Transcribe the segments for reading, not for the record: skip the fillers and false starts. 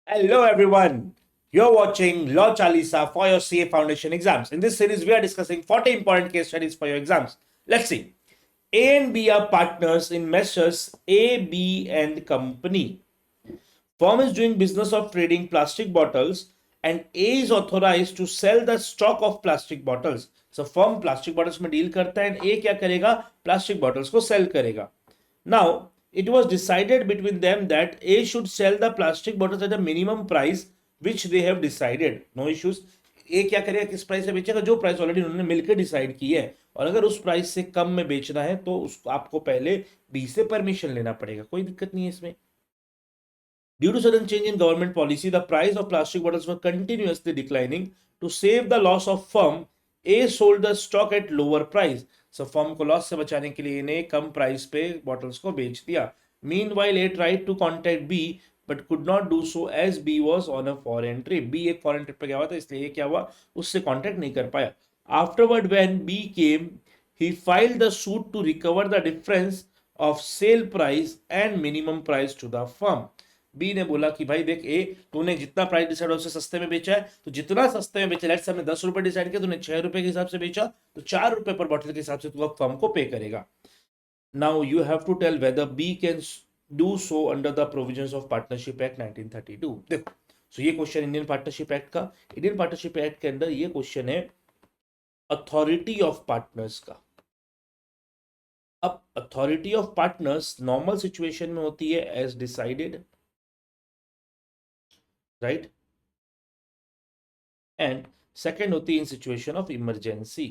Hello, everyone. You're watching Law Chalisa for your CA Foundation exams. In this series, we are discussing 40 important case studies for your exams. Let's see. A and B are partners in Messrs. A, B, and Company. Firm is doing business of trading plastic bottles, and A is authorized to sell the stock of plastic bottles. So firm plastic bottles में deal करता है, and A क्या करेगा? Plastic bottles को sell करेगा. Now, it was decided between them that A should sell the plastic bottles at a minimum price which they have decided. No issues. A क्या करेगा, किस प्राइस से बेचेगा? जो प्राइस ऑलरेडी उन्होंने मिलकर डिसाइड की है, और अगर उस प्राइस से कम में बेचना है तो उसको आपको पहले बी से परमिशन लेना पड़ेगा. कोई दिक्कत नहीं है इसमें. Due to sudden change in government policy, the price of plastic bottles were continuously declining. To save the loss of firm, A sold the stock at lower price. So firm को loss से बचाने के लिए इन्हें कम price पे bottles को बेच दिया. Meanwhile, A tried to contact B but could not do so as B was on a foreign trip. B एक foreign trip पे गया हुआ था, इसलिए ये क्या हुआ, उससे contact नहीं कर पाया. Afterward, when B came, he filed the suit to recover the difference of sale price and minimum price to the firm. B ने बोला कि भाई देख, ए तूने जितना प्राइस डिसाइड उससे सस्ते में बेचा है, तो जितना सस्ते में बेचा, लेट्स से हमने 10 रुपए डिसाइड किया, तूने 6 रुपए के हिसाब से बेचा, तो 4 रुपए पर बॉटल के हिसाब से तू अब फर्म को पे करेगा. Now you have to tell whether B can do so under the provisions of partnership act 1932. देखो, सो ये क्वेश्चन इंडियन पार्टनरशिप एक्ट का. इंडियन पार्टनरशिप एक्ट के अंदर ये क्वेश्चन है अथॉरिटी ऑफ पार्टनर्स का. अब authority of partners normal situation में होती है as decided, right, and second होती है in situation of emergency.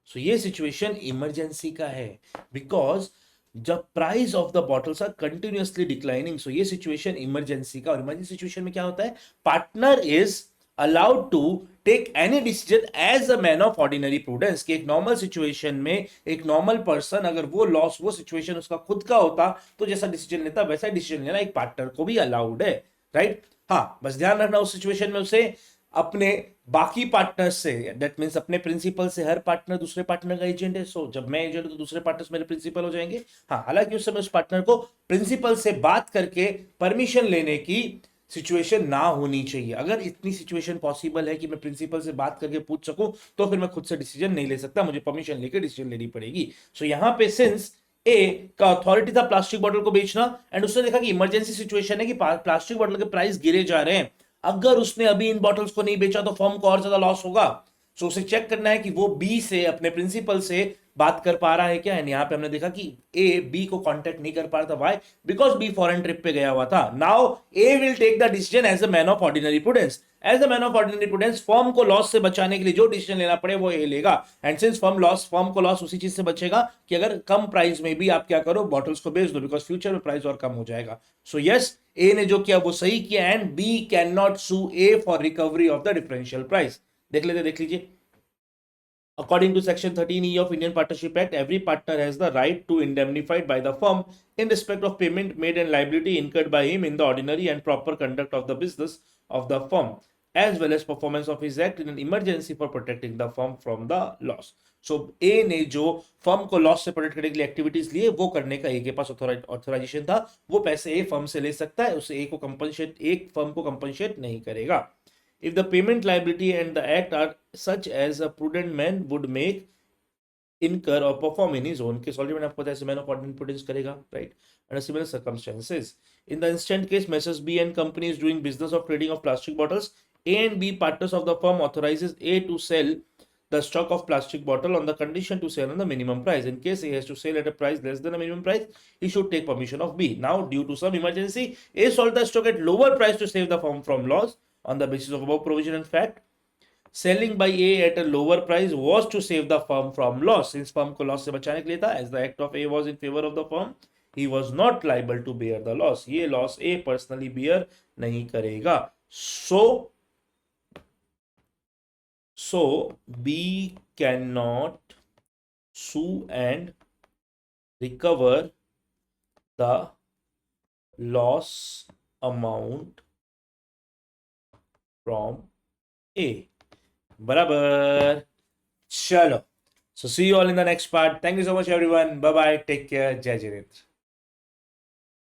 So ये सिचुएशन इमरजेंसी का है, बिकॉज जब price of the bottles are continuously declining. So ये सिचुएशन इमरजेंसी का. और इमरजेंसी सिचुएशन में क्या होता है, partner is allowed to take any decision as a man of ordinary prudence. कि एक नॉर्मल सिचुएशन में एक नॉर्मल पर्सन, अगर वो लॉस, वो सिचुएशन उसका खुद का होता, तो जैसा डिसीजन लेता वैसा डिसीजन लेना एक पार्टनर को भी अलाउड है, राइट. हाँ, बस ध्यान रखना उस सिचुएशन में उसे अपने बाकी पार्टनर से, दैट मींस अपने प्रिंसिपल से, हर पार्टनर दूसरे पार्टनर का एजेंट है. सो जब मैं एजेंट हूं तो दूसरे पार्टनर्स मेरे प्रिंसिपल हो जाएंगे. हाँ, हालांकि उस समय उस पार्टनर को प्रिंसिपल से बात करके परमिशन लेने की सिचुएशन ना होनी चाहिए. अगर इतनी सिचुएशन पॉसिबल है कि मैं प्रिंसिपल से बात करके पूछ सकूं, तो फिर मैं खुद से डिसीजन नहीं ले सकता, मुझे परमिशन लेकर डिसीजन लेनी पड़ेगी. सो यहां पे सिंस ए का अथॉरिटी था प्लास्टिक बॉटल को बेचना, एंड उसने देखा कि इमरजेंसी सिचुएशन है कि प्लास्टिक बॉटल के प्राइस गिरे जा रहे हैं, अगर उसने अभी इन बॉटल्स को नहीं बेचा तो फर्म को और ज्यादा लॉस होगा. सो उसे चेक करना है कि वो बी से, अपने प्रिंसिपल से बात कर पा रहा है क्या. एंड यहां पे हमने देखा कि ए बी को कांटेक्ट नहीं कर पा रहा था. Why? Because B foreign trip पे गया हुआ था. Now A will take the decision as a man of ordinary prudence. As a man of ordinary prudence, firm को लॉस से बचाने के लिए जो डिसीजन लेना पड़े वो ए लेगा. एंड सिंस फर्म को लॉस उसी चीज से बचेगा कि अगर कम प्राइस में भी आप क्या करो, बॉटल्स को बेच दो, बिकॉज फ्यूचर में प्राइस और कम हो जाएगा. सो यस, ए ने जो किया वो सही किया, and B can not sue A for recovery of the differential price. देख लीजिए. According to Section 13E of Indian Partnership Act, every partner has the right to indemnified by the firm in respect of payment made and liability incurred by him in the ordinary and proper conduct of the business of the firm, as well as performance of his act in an emergency for protecting the firm from the loss. So A ने जो firm को loss से protect करने के लिए activities लिए, वो करने का ए के पास ऑथराइजेशन था. वो पैसे ए फर्म से ले सकता है, उसे ए को कंपनसेट, एक फर्म को कंपनसेट नहीं करेगा. If the payment liability and the act are such as a prudent man would make, incur or perform in his own case, already मैंने आपको बताया ऐसे man of ordinary prudence करेगा, right, under similar circumstances. In the instant case, Messrs. B and Company is doing business of trading of plastic bottles. A and B partners of the firm authorizes A to sell the stock of plastic bottle on the condition to sell on the minimum price. In case A has to sell at a price less than the minimum price, he should take permission of B. Now, due to some emergency, A sold the stock at lower price to save the firm from loss. On the basis of above provision and fact, selling by A at a lower price was to save the firm from loss. Since firm को loss से बचाने के लिए था, as the act of A was in favor of the firm, he was not liable to bear the loss. ये loss A personally bear नहीं करेगा. So B cannot sue and recover the loss amount from A. बराबर. चलो, so see you all in the next part. Thank you so much everyone. Bye bye. Take care. जय जिनेंद्र.